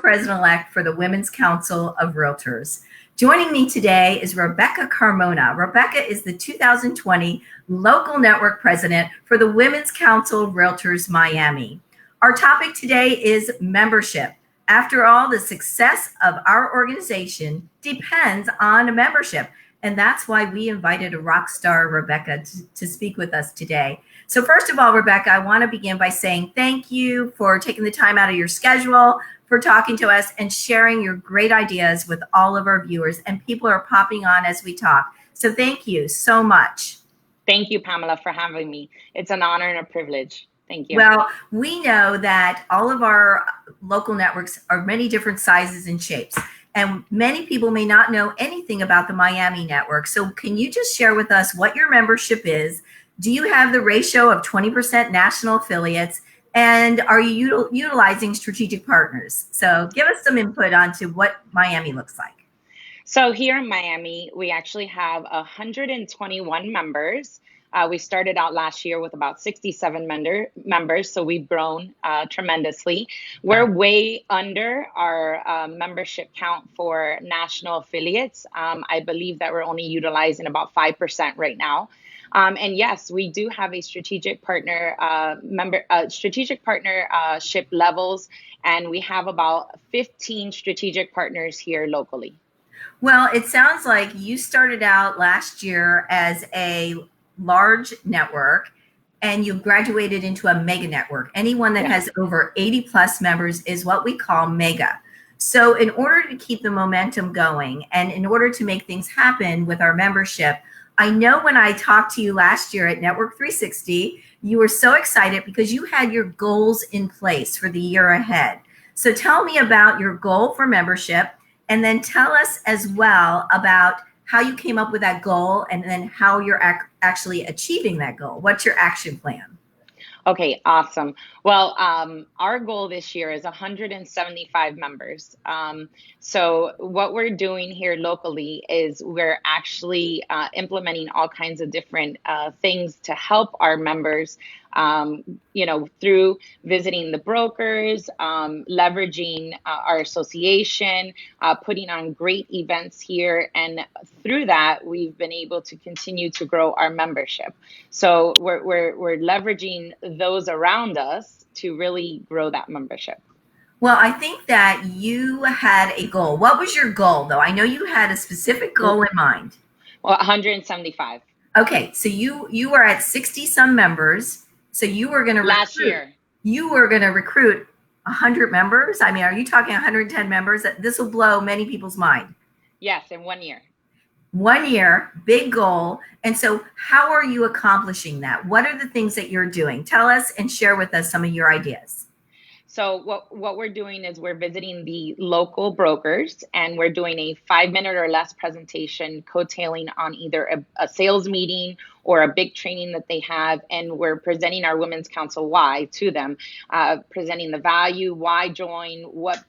President-elect for the Women's Council of Realtors. Joining me today is Rebecca Carmona. Rebecca is the 2020 Local Network President for the Women's Council of Realtors Miami. Our topic today is membership. After all, the success of our organization depends on membership. And that's why we invited a rock star, Rebecca, to speak with us today. So first of all, Rebecca, I want to begin by saying thank you for taking the time out of your schedule, for talking to us and sharing your great ideas with all of our viewers. And people are popping on as we talk. So thank you so much. Thank you, Pamela, for having me. It's an honor and a privilege. Thank you. Well, we know that all of our local networks are many different sizes and shapes. And many people may not know anything about the Miami network. So can you just share with us what your membership is? Do you have the ratio of 20% national affiliates? And are you utilizing strategic partners? So give us some input onto what Miami looks like. So here in Miami, we actually have 121 members. We started out last year with about 67 members, so we've grown tremendously. We're way under our membership count for national affiliates. I believe that we're only utilizing about 5% right now. And yes, we do have a strategic partnership levels, and we have about 15 strategic partners here locally. Well, it sounds like you started out last year as a large network and you graduated into a mega network. Anyone that has over 80 plus members is what we call mega. So in order to keep the momentum going and in order to make things happen with our membership, I know when I talked to you last year at Network 360, you were so excited because you had your goals in place for the year ahead. So tell me about your goal for membership, and then tell us as well about how you came up with that goal and then how you're actually achieving that goal. What's your action plan? Okay, awesome. Well, our goal this year is 175 members. So what we're doing here locally is we're actually implementing all kinds of different things to help our members, through visiting the brokers, leveraging our association, putting on great events here. And through that, we've been able to continue to grow our membership. So we're leveraging those around us to really grow that membership. Well, I think that you had a goal. What was your goal, though? I know you had a specific goal in mind. Well, 175. Okay, so you were at 60 some members. So you were going to last year. You were going to recruit 100 members. I mean, are you talking 110 members? This will blow many people's mind. Yes, in 1 year. 1 year, big goal. And so how are you accomplishing that? What are the things that you're doing? Tell us and share with us some of your ideas. So what we're doing is we're visiting the local brokers and we're doing a 5-minute or less presentation coattailing on either a sales meeting or a big training that they have. And we're presenting our Women's Council why to them, presenting the value, why join, what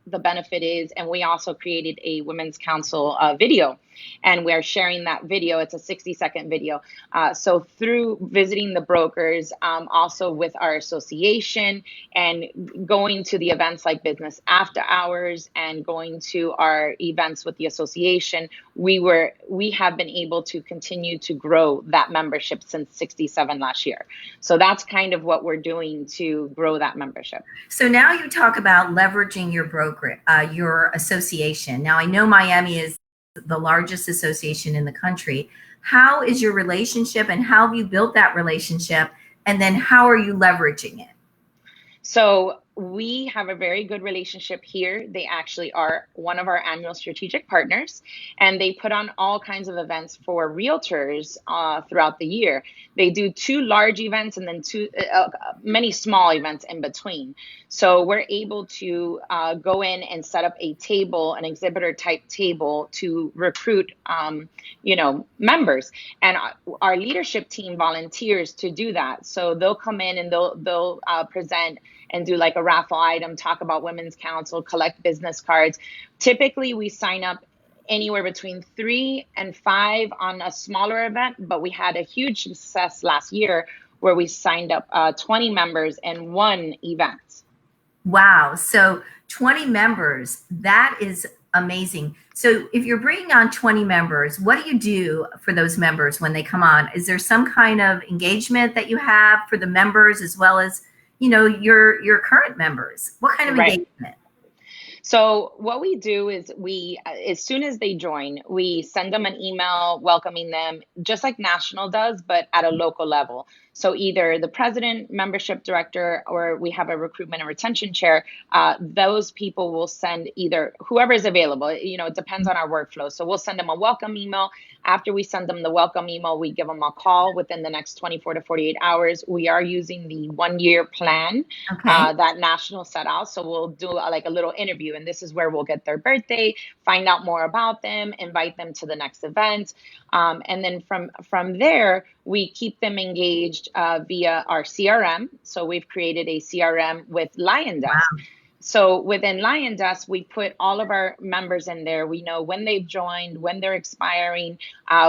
the benefit is. And we also created a Women's Council video. And we're sharing that video. It's a 60-second video. So through visiting the brokers, also with our association and going to the events like Business After Hours and going to our events with the association, we have been able to continue to grow that membership since 67 last year. So that's kind of what we're doing to grow that membership. So now you talk about leveraging your broker, your association. Now I know Miami is the largest association in the country. How is your relationship and how have you built that relationship? And then how are you leveraging it? So we have a very good relationship here. They actually are one of our annual strategic partners, and they put on all kinds of events for realtors throughout the year. They do 2 large events and then many small events in between. So we're able to go in and set up a table, an exhibitor type table to recruit, members. And our leadership team volunteers to do that. So they'll come in and they'll present and do like a raffle item, talk about Women's Council, collect business cards. Typically, we sign up anywhere between 3 and 5 on a smaller event, but we had a huge success last year where we signed up 20 members in one event. Wow. So 20 members, that is amazing. So if you're bringing on 20 members, what do you do for those members when they come on? Is there some kind of engagement that you have for the members as well as, your current members? What kind of Right. engagement? So what we do is as soon as they join, we send them an email welcoming them, just like National does, but at a local level. So either the president, membership director, or we have a recruitment and retention chair. Those people will send either whoever is available. It depends on our workflow. So we'll send them a welcome email. After we send them the welcome email, we give them a call within the next 24 to 48 hours. We are using the 1 year plan Okay. that National set out. So we'll do like a little interview, and this is where we'll get their birthday, find out more about them, invite them to the next event, and then from there we keep them engaged via our CRM. So we've created a CRM with Lion Desk. Wow. So within Lion Desk, we put all of our members in there. We know when they've joined, when they're expiring.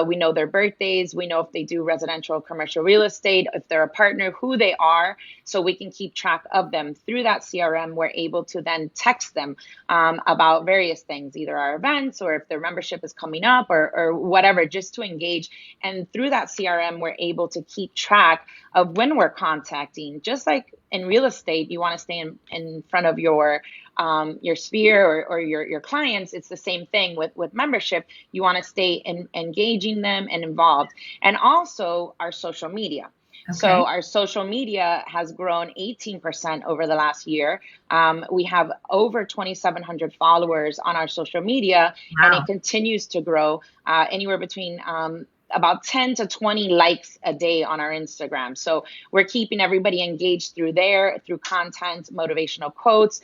We know their birthdays. We know if they do residential or commercial real estate, if they're a partner, who they are, so we can keep track of them. Through that CRM, we're able to then text them about various things, either our events or if their membership is coming up or whatever, just to engage. And through that CRM, we're able to keep track of when we're contacting. Just like in real estate, you want to stay in front of your sphere or your clients. It's the same thing with membership. You want to stay engaging them and involved, and also our social media. So Okay. our social media has grown 18% over the last year. We have over 2,700 followers on our social media, and it Wow. continues to grow, anywhere between about 10 to 20 likes a day on our Instagram. So we're keeping everybody engaged through there, through content, motivational quotes,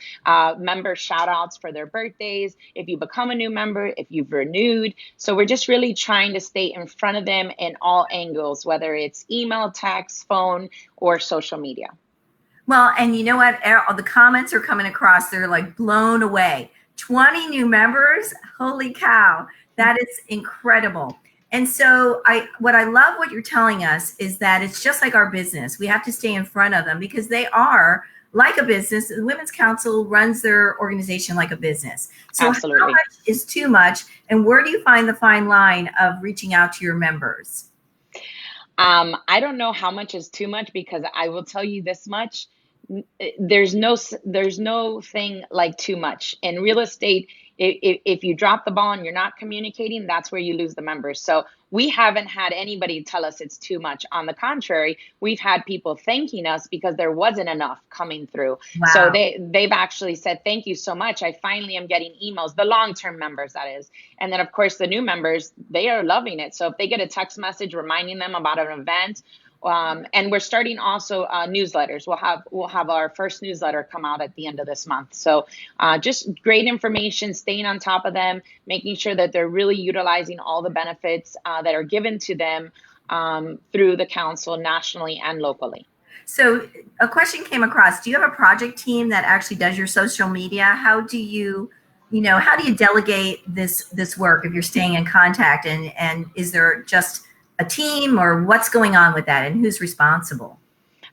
member shout outs for their birthdays, if you become a new member, if you've renewed. So we're just really trying to stay in front of them in all angles, whether it's email, text, phone, or social media. Well, and you know what? All the comments are coming across. They're like blown away. 20 new members. Holy cow. That is incredible. And so what I love what you're telling us is that it's just like our business. We have to stay in front of them because they are like a business. The Women's Council runs their organization like a business. So how Absolutely. much is too much? And where do you find the fine line of reaching out to your members? I don't know how much is too much, because I will tell you this much. There's no thing like too much in real estate. If you drop the ball and you're not communicating, that's where you lose the members. So we haven't had anybody tell us it's too much. On the contrary, we've had people thanking us because there wasn't enough coming through. So Wow. they've actually said, thank you so much. I finally am getting emails, the long-term members, that is. And then of course the new members, they are loving it. So if they get a text message reminding them about an event, and we're starting also newsletters. We'll have our first newsletter come out at the end of this month. So just great information, staying on top of them, making sure that they're really utilizing all the benefits that are given to them through the council nationally and locally. So a question came across. Do you have a project team that actually does your social media? How do how do you delegate this work if you're staying in contact, and is there just a team, or what's going on with that, and who's responsible?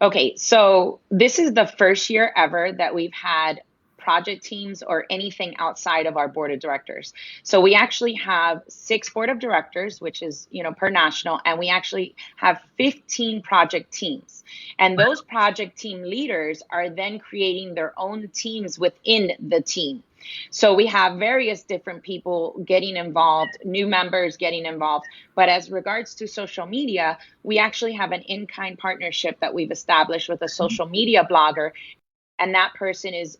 Okay, so this is the first year ever that we've had project teams or anything outside of our board of directors. So we actually have 6 board of directors, which is, per national, and we actually have 15 project teams. And those project team leaders are then creating their own teams within the team. So we have various different people getting involved, new members getting involved. But as regards to social media, we actually have an in-kind partnership that we've established with a social media blogger, and that person is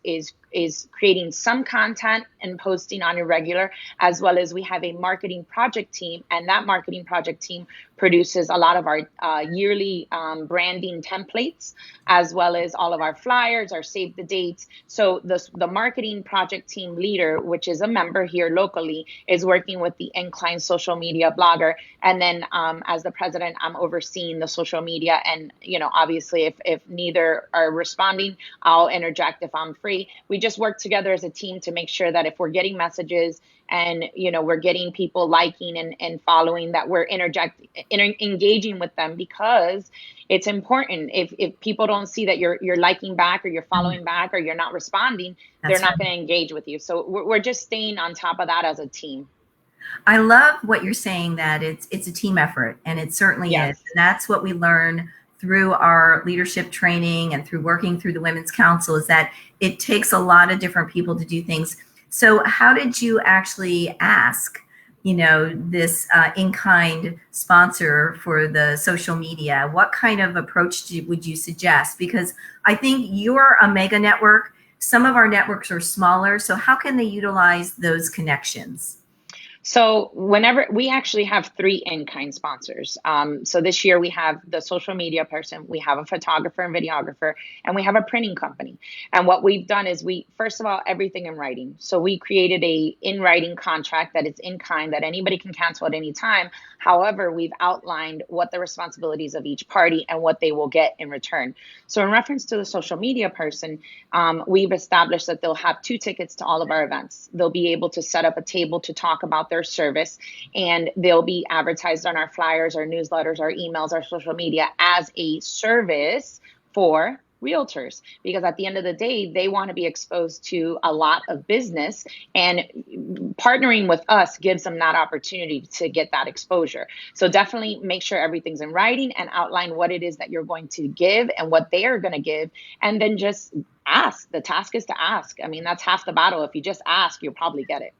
creating some content and posting on a regular, as well as we have a marketing project team, and that marketing project team produces a lot of our yearly branding templates, as well as all of our flyers, our save the dates. So the marketing project team leader, which is a member here locally, is working with the inclined social media blogger, and then as the president, I'm overseeing the social media. And obviously, if neither are responding, I'll interject if I'm free. We just work together as a team to make sure that if we're getting messages and we're getting people liking and following, that we're engaging with them, because it's important. If people don't see that you're liking back, or you're following back, or you're not responding, they're not going to engage with you. So we're just staying on top of that as a team. I love what you're saying, that it's a team effort, and it certainly is. Yes. And that's what we learn through our leadership training and through working through the Women's Council, is that it takes a lot of different people to do things. So how did you actually ask, this in-kind sponsor for the social media? What kind of approach would you suggest? Because I think you're a mega network. Some of our networks are smaller. So how can they utilize those connections? So whenever we actually have 3 in-kind sponsors. So this year we have the social media person, we have a photographer and videographer, and we have a printing company. And what we've done is first of all, everything in writing. So we created a in writing contract that is in kind, that anybody can cancel at any time. However, we've outlined what the responsibilities of each party and what they will get in return. So in reference to the social media person, we've established that they'll have 2 tickets to all of our events. They'll be able to set up a table to talk about their service, and they'll be advertised on our flyers, our newsletters, our emails, our social media as a service for realtors, because at the end of the day, they want to be exposed to a lot of business, and partnering with us gives them that opportunity to get that exposure. So definitely make sure everything's in writing and outline what it is that you're going to give and what they are going to give, and then just ask. The task is to ask. I mean, that's half the battle. If you just ask, you'll probably get it.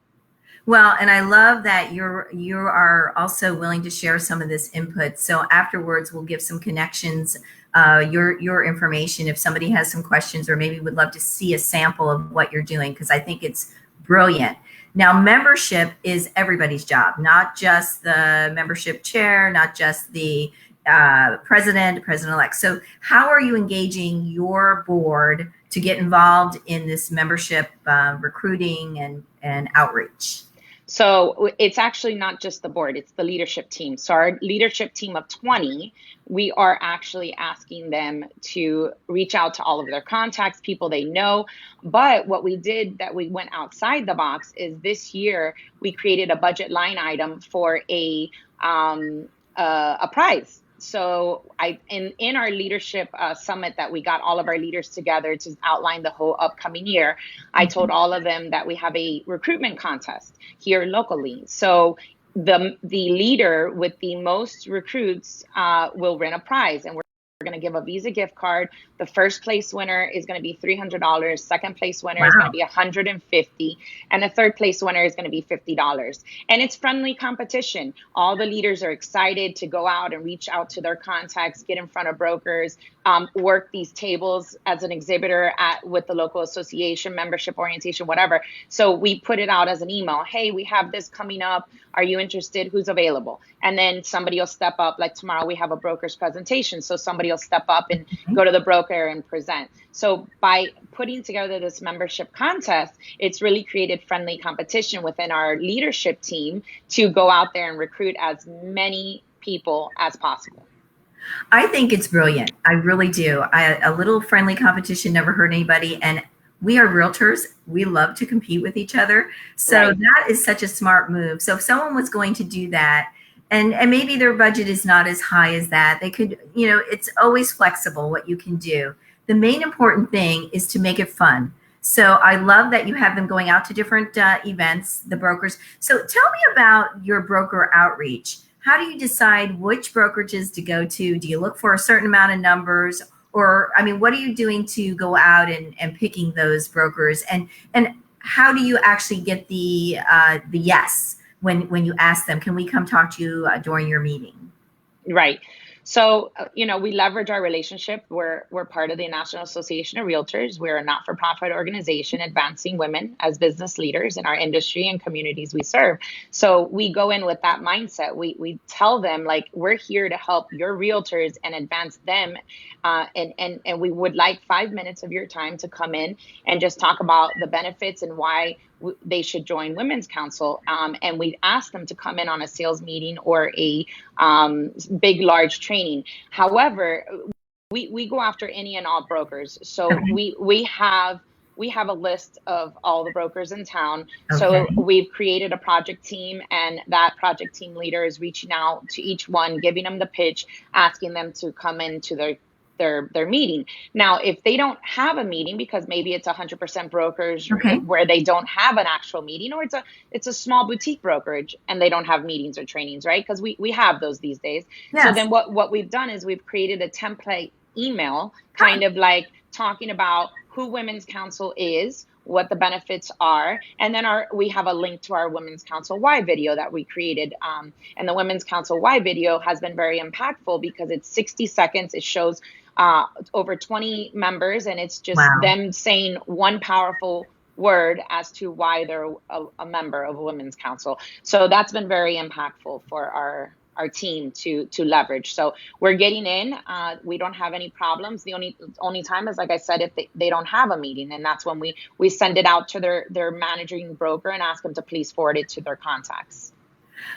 Well, and I love that you are also willing to share some of this input. So afterwards, we'll give some connections, your information, if somebody has some questions or maybe would love to see a sample of what you're doing, because I think it's brilliant. Now, membership is everybody's job, not just the membership chair, not just the president-elect. So how are you engaging your board to get involved in this membership recruiting and outreach? So it's actually not just the board, it's the leadership team. So our leadership team of 20, we are actually asking them to reach out to all of their contacts, people they know. But what we did, that we went outside the box, is this year we created a budget line item for a prize. So in our leadership summit that we got all of our leaders together to outline the whole upcoming year, I told all of them that we have a recruitment contest here locally. So the leader with the most recruits will win a prize, and we're going to give a Visa gift card. The first place winner is going to be $300. Second place winner is going to be $150, and the third place winner is going to be $50. And it's friendly competition. All the leaders are excited to go out and reach out to their contacts, get in front of brokers, work these tables as an exhibitor with the local association, membership orientation, whatever. So we put it out as an email. Hey, we have this coming up. Are you interested? Who's available? And then somebody will step up. Like tomorrow we have a broker's presentation. So somebody will step up and go to the broker and present. So by putting together this membership contest, it's really created friendly competition within our leadership team to go out there and recruit as many people as possible. I think it's brilliant. I really do. A little friendly competition never hurt anybody. And we are realtors. We love to compete with each other. So right. That is such a smart move. So if someone was going to do that, and maybe their budget is not as high as that, they could, it's always flexible what you can do. The main important thing is to make it fun. So I love that you have them going out to different events, the brokers. So tell me about your broker outreach. How do you decide which brokerages to go to? Do you look for a certain amount of numbers? Or, what are you doing to go out and picking those brokers? And how do you actually get the yes when you ask them, can we come talk to you during your meeting? Right. So, we leverage our relationship. We're part of the National Association of Realtors. We're a not-for-profit organization advancing women as business leaders in our industry and communities we serve. So we go in with that mindset. We tell them, like, we're here to help your realtors and advance them. And we would like 5 minutes of your time to come in and just talk about the benefits and why they should join Women's Council. And we ask them to come in on a sales meeting or a big, large training. However, we go after any and all brokers. So we have we have a list of all the brokers in town. Okay. So we've created a project team, and that project team leader is reaching out to each one, giving them the pitch, asking them to come into their meeting. Now, if they don't have a meeting, because maybe it's 100% brokers Okay. where they don't have an actual meeting, or it's a small boutique brokerage and they don't have meetings or trainings, right? Because we have those these days. Yes. So then what we've done is we've created a template email, kind of like talking about who Women's Council is, what the benefits are, and then we have a link to our Women's Council Why video that we created. And the Women's Council Why video has been very impactful because it's 60 seconds. It shows over 20 members, and it's just them saying one powerful word as to why they're a member of a Women's Council. So that's been very impactful for our team to leverage. So we're getting in. We don't have any problems. The only time is, like I said, if they don't have a meeting, and that's when we send it out to their managing broker and ask them to please forward it to their contacts.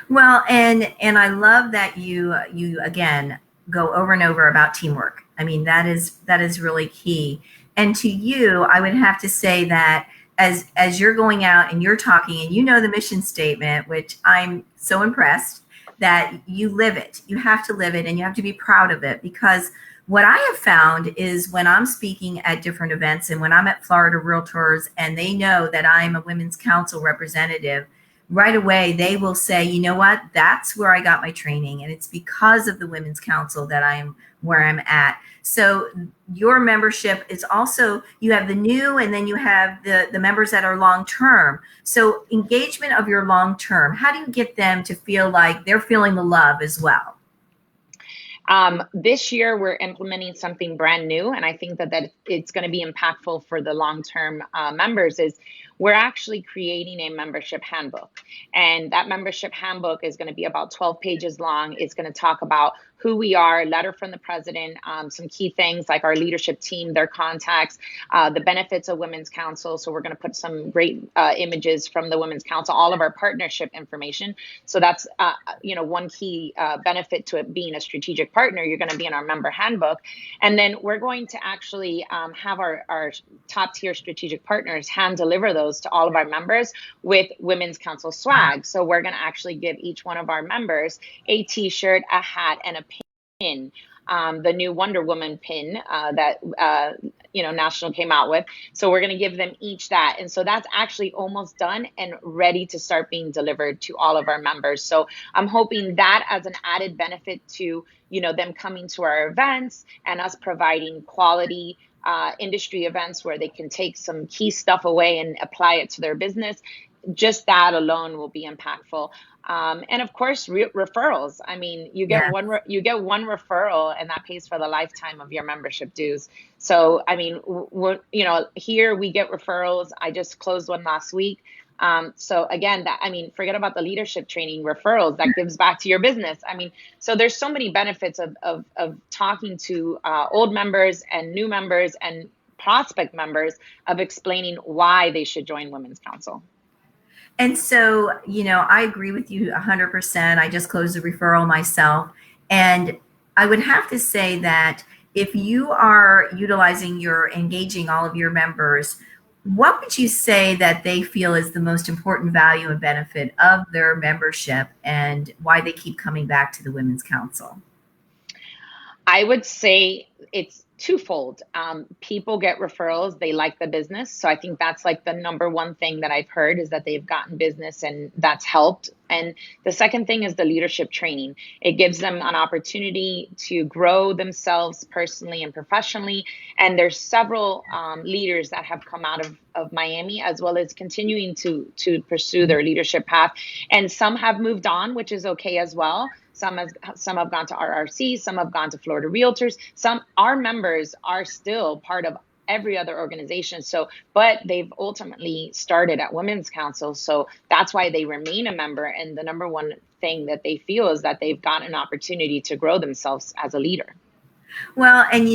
Well, and I love that you again go over and over about teamwork. I mean, that is really key. And to you, I would have to say that as you're going out and you're talking and you know the mission statement, which I'm so impressed that you live it. You have to live it, and you have to be proud of it, because what I have found is when I'm speaking at different events and when I'm at Florida Realtors and they know that I'm a Women's Council representative, right away they will say, you know what, that's where I got my training, and it's because of the Women's Council that I'm where I'm at. So your membership is also, you have the new, and then you have the members that are long-term. So engagement of your long-term, how do you get them to feel like they're feeling the love as well? This year, we're implementing something brand new, and I think that it's going to be impactful for the long-term members. Is we're actually creating a membership handbook, and that membership handbook is going to be about 12 pages long. It's going to talk about who we are, a letter from the president, some key things like our leadership team, their contacts, the benefits of Women's Council. So we're going to put some great images from the Women's Council, all of our partnership information. So that's, one key benefit to it being a strategic partner. You're going to be in our member handbook. And then we're going to actually have our top tier strategic partners hand deliver those to all of our members with Women's Council swag. So we're going to actually give each one of our members a t-shirt, a hat, and a pin, the new Wonder Woman pin that National came out with. So we're going to give them each that. And so that's actually almost done and ready to start being delivered to all of our members. So I'm hoping that as an added benefit to, them coming to our events and us providing quality industry events where they can take some key stuff away and apply it to their business. Just that alone will be impactful. And of course, referrals. I mean, you get one referral, and that pays for the lifetime of your membership dues. So, I mean, here we get referrals. I just closed one last week. So again, forget about the leadership training, referrals, that gives back to your business. I mean, so there's so many benefits of talking to old members and new members and prospect members of explaining why they should join Women's Council. And so, I agree with you 100%. I just closed a referral myself. And I would have to say that if you are engaging all of your members, what would you say that they feel is the most important value and benefit of their membership and why they keep coming back to the Women's Council? I would say it's twofold. People get referrals. They like the business. So I think that's like the number one thing that I've heard, is that they've gotten business and that's helped. And the second thing is the leadership training. It gives them an opportunity to grow themselves personally and professionally. And there's several leaders that have come out of Miami, as well as continuing to pursue their leadership path. And some have moved on, which is okay as well. Some have gone to RRC, some have gone to Florida Realtors. Our members are still part of every other organization. But they've ultimately started at Women's Council. So that's why they remain a member. And the number one thing that they feel is that they've got an opportunity to grow themselves as a leader. Well, and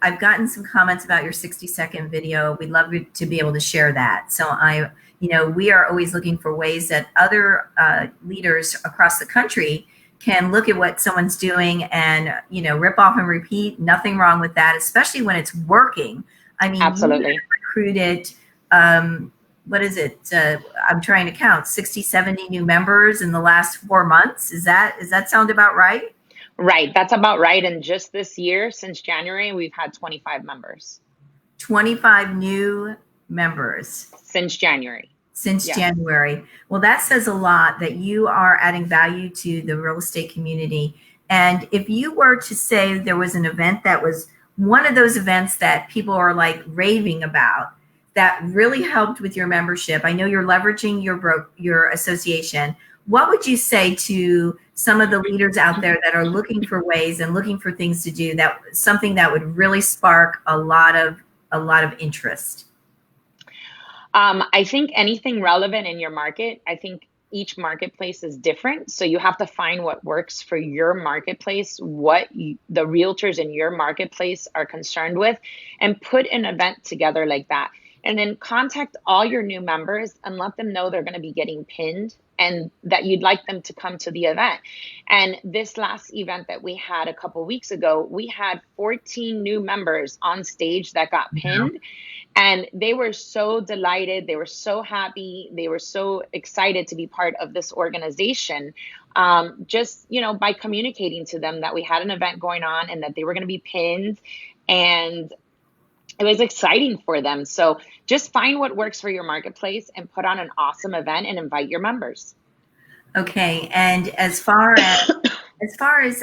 I've gotten some comments about your 60-second video. We'd love to be able to share that. So we are always looking for ways that other leaders across the country can look at what someone's doing and, rip off and repeat. Nothing wrong with that, especially when it's working. I mean, you have Absolutely. recruited, what is it? I'm trying to count 60, 70 new members in the last 4 months. Does that sound about right? Right. That's about right. And just this year, since January, we've had 25 members 25 new members since January. since Yes. January. Well, that says a lot that you are adding value to the real estate community. And if you were to say there was an event that was one of those events that people are like raving about that really helped with your membership, I know you're leveraging your association. What would you say to some of the leaders out there that are looking for ways and looking for things to do, that something that would really spark a lot of interest? I think anything relevant in your market, I think each marketplace is different. So you have to find what works for your marketplace, the realtors in your marketplace are concerned with, and put an event together like that. And then contact all your new members and let them know they're going to be getting pinned and that you'd like them to come to the event. And this last event that we had a couple weeks ago, we had 14 new members on stage that got pinned. And they were so delighted. They were so happy. They were so excited to be part of this organization. Just, by communicating to them that we had an event going on and that they were going to be pinned. And it was exciting for them. So just find what works for your marketplace and put on an awesome event and invite your members. Okay. And as far as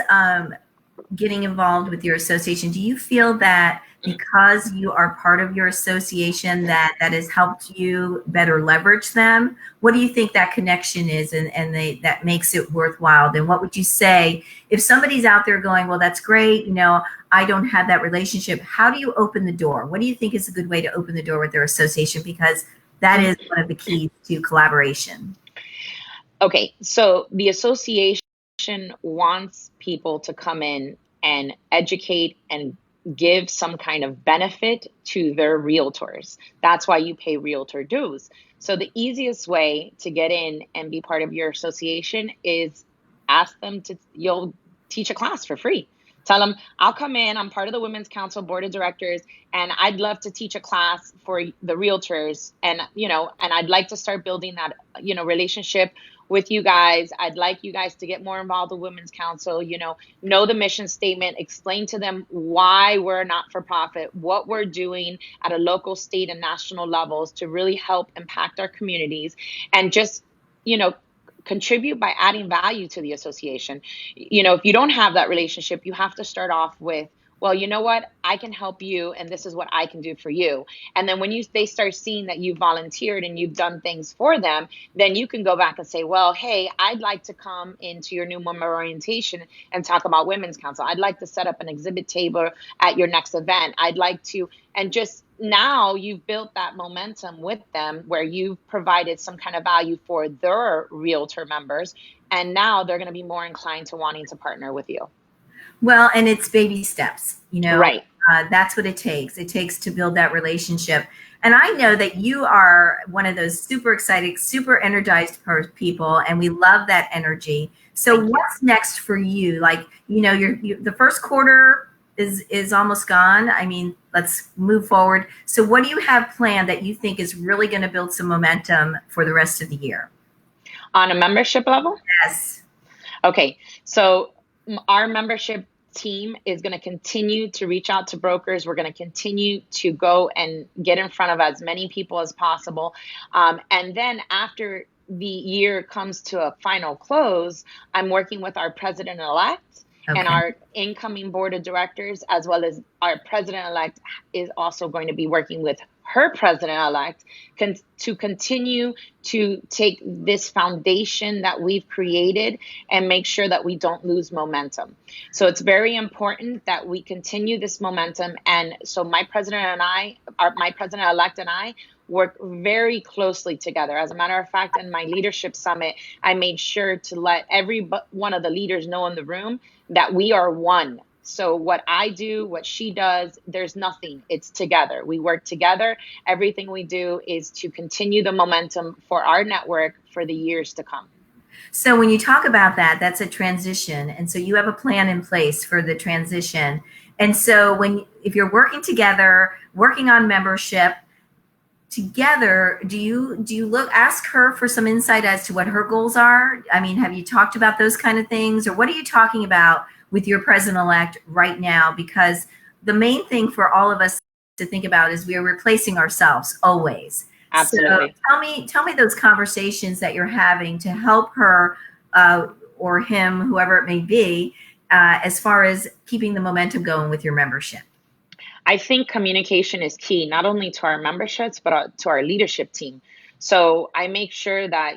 getting involved with your association, do you feel that because you are part of your association that has helped you better leverage them? What do you think that connection is and that makes it worthwhile? Then what would you say if somebody's out there going, well, that's great, I don't have that relationship. How do you open the door? What do you think is a good way to open the door with their association? Because that is one of the keys to collaboration. Okay, so the association wants people to come in and educate and give some kind of benefit to their realtors. That's why you pay realtor dues. So the easiest way to get in and be part of your association is ask them you'll teach a class for free. Tell them, I'll come in, I'm part of the Women's Council Board of Directors, and I'd love to teach a class for the realtors. And, and I'd like to start building that, relationship with you guys. I'd like you guys to get more involved with Women's Council, know the mission statement, explain to them why we're not for profit, what we're doing at a local, state, and national levels to really help impact our communities, and just, contribute by adding value to the association. If you don't have that relationship, you have to start off with, well, you know what, I can help you, and this is what I can do for you. And then when they start seeing that you volunteered and you've done things for them, then you can go back and say, well, hey, I'd like to come into your new member orientation and talk about Women's Council. I'd like to set up an exhibit table at your next event. I'd like to, and just now you've built that momentum with them where you've provided some kind of value for their realtor members. And now they're going to be more inclined to wanting to partner with you. Well, and it's baby steps, Right. That's what it takes. It takes to build that relationship. And I know that you are one of those super excited, super energized people, and we love that energy. So what's next for you? Like, the first quarter is almost gone. I mean, let's move forward. So what do you have planned that you think is really going to build some momentum for the rest of the year? On a membership level? Yes. Okay. So our membership team is going to continue to reach out to brokers. We're going to continue to go and get in front of as many people as possible. And then after the year comes to a final close, I'm working with our president-elect and our incoming board of directors, as well as our president-elect is also going to be working with her president-elect to continue to take this foundation that we've created and make sure that we don't lose momentum. So it's very important that we continue this momentum. And so my president-elect and I work very closely together. As a matter of fact, in my leadership summit, I made sure to let every one of the leaders know in the room that we are one. So what I do, what she does, there's nothing. It's together. We work together. Everything we do is to continue the momentum for our network for the years to come. So when you talk about that, that's a transition. And so you have a plan in place for the transition. And so if you're working together, working on membership together, do you ask her for some insight as to what her goals are? I mean, have you talked about those kind of things, or what are you talking about with your president-elect right now? Because the main thing for all of us to think about is we are replacing ourselves always. Absolutely. So tell me those conversations that you're having to help her or him, whoever it may be, as far as keeping the momentum going with your membership. I think communication is key, not only to our memberships, but to our leadership team. So I make sure that,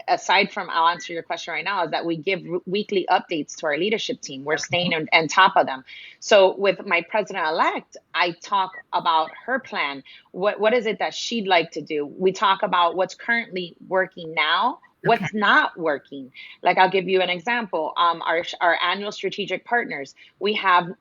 aside from, I'll answer your question right now, is that we give weekly updates to our leadership team. We're staying on top of them. So with my president-elect, I talk about her plan. What is it that she'd like to do? We talk about what's currently working now, what's not working. Like, I'll give you an example. Our annual strategic partners, we have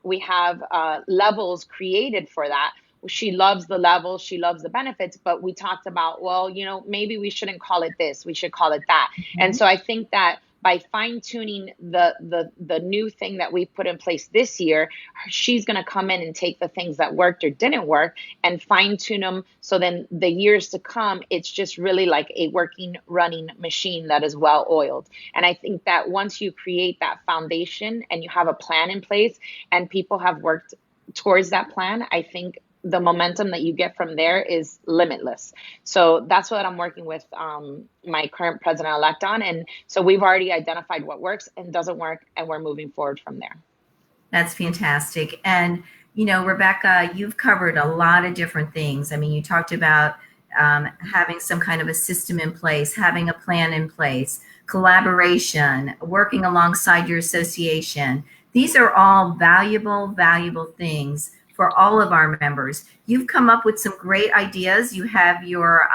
levels created for that. She loves the levels, she loves the benefits, but we talked about, well, maybe we shouldn't call it this, we should call it that. And so I think that by fine tuning the new thing that we put in place this year, she's going to come in and take the things that worked or didn't work and fine tune them. So then the years to come, it's just really like a working, running machine that is well oiled. And I think that once you create that foundation and you have a plan in place and people have worked towards that plan, I think the momentum that you get from there is limitless. So that's what I'm working with my current president-elect on. And so we've already identified what works and doesn't work, and we're moving forward from there. That's fantastic. And, Rebecca, you've covered a lot of different things. I mean, you talked about having some kind of a system in place, having a plan in place, collaboration, working alongside your association. These are all valuable things for all of our members. You've come up with some great ideas. You have your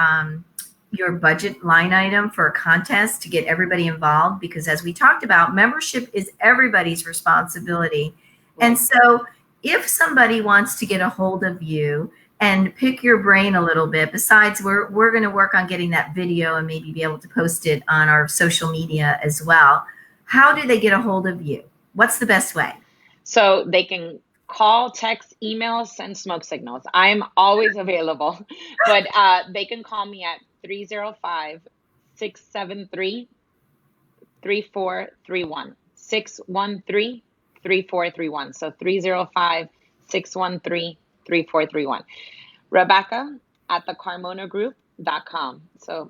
budget line item for a contest to get everybody involved, because as we talked about, membership is everybody's responsibility. Right. And so if somebody wants to get a hold of you and pick your brain a little bit, besides we're going to work on getting that video and maybe be able to post it on our social media as well, how do they get a hold of you? What's the best way? So they can call, text, email, send smoke signals. I'm always available, but they can call me at 305-673-3431, 613-3431. So 305-613-3431. Rebecca at thecarmonagroup.com. So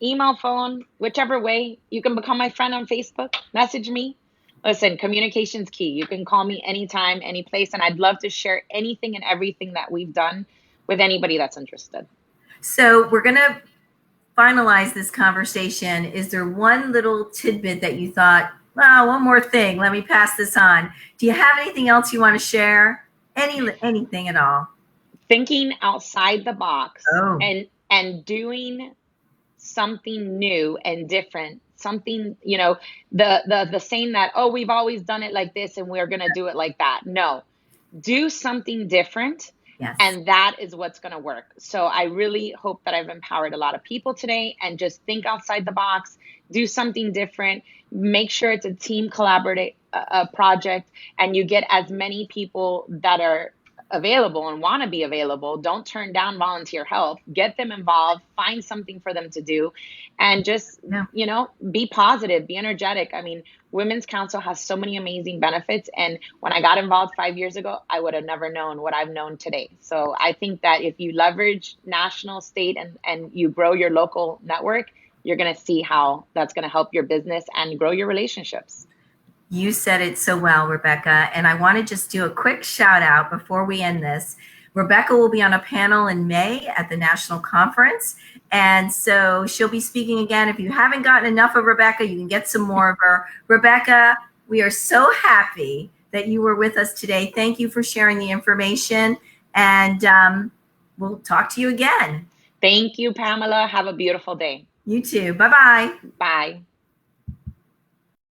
email, phone, whichever way. You can become my friend on Facebook, message me. Listen, communication's key. You can call me anytime, any place, and I'd love to share anything and everything that we've done with anybody that's interested. So we're going to finalize this conversation. Is there one little tidbit that you thought, wow, one more thing, let me pass this on? Do you have anything else you want to share? Anything at all? Thinking outside the box and doing something new and different. Something, the saying that, oh, we've always done it like this and we're going to do it like that. No, do something different. Yes. And that is what's going to work. So I really hope that I've empowered a lot of people today, and just think outside the box, do something different, make sure it's a team collaborative project, and you get as many people that are available and want to be available. Don't turn down volunteer help. Get them involved, find something for them to do, and just, be positive, be energetic. I mean, Women's Council has so many amazing benefits. And when I got involved 5 years ago, I would have never known what I've known today. So I think that if you leverage national, state, and you grow your local network, you're going to see how that's going to help your business and grow your relationships. You said it so well, Rebecca. And I want to just do a quick shout out before we end this. Rebecca will be on a panel in May at the national conference. And so she'll be speaking again. If you haven't gotten enough of Rebecca, you can get some more of her. Rebecca, we are so happy that you were with us today. Thank you for sharing the information. And we'll talk to you again. Thank you, Pamela. Have a beautiful day. You too. Bye-bye. Bye.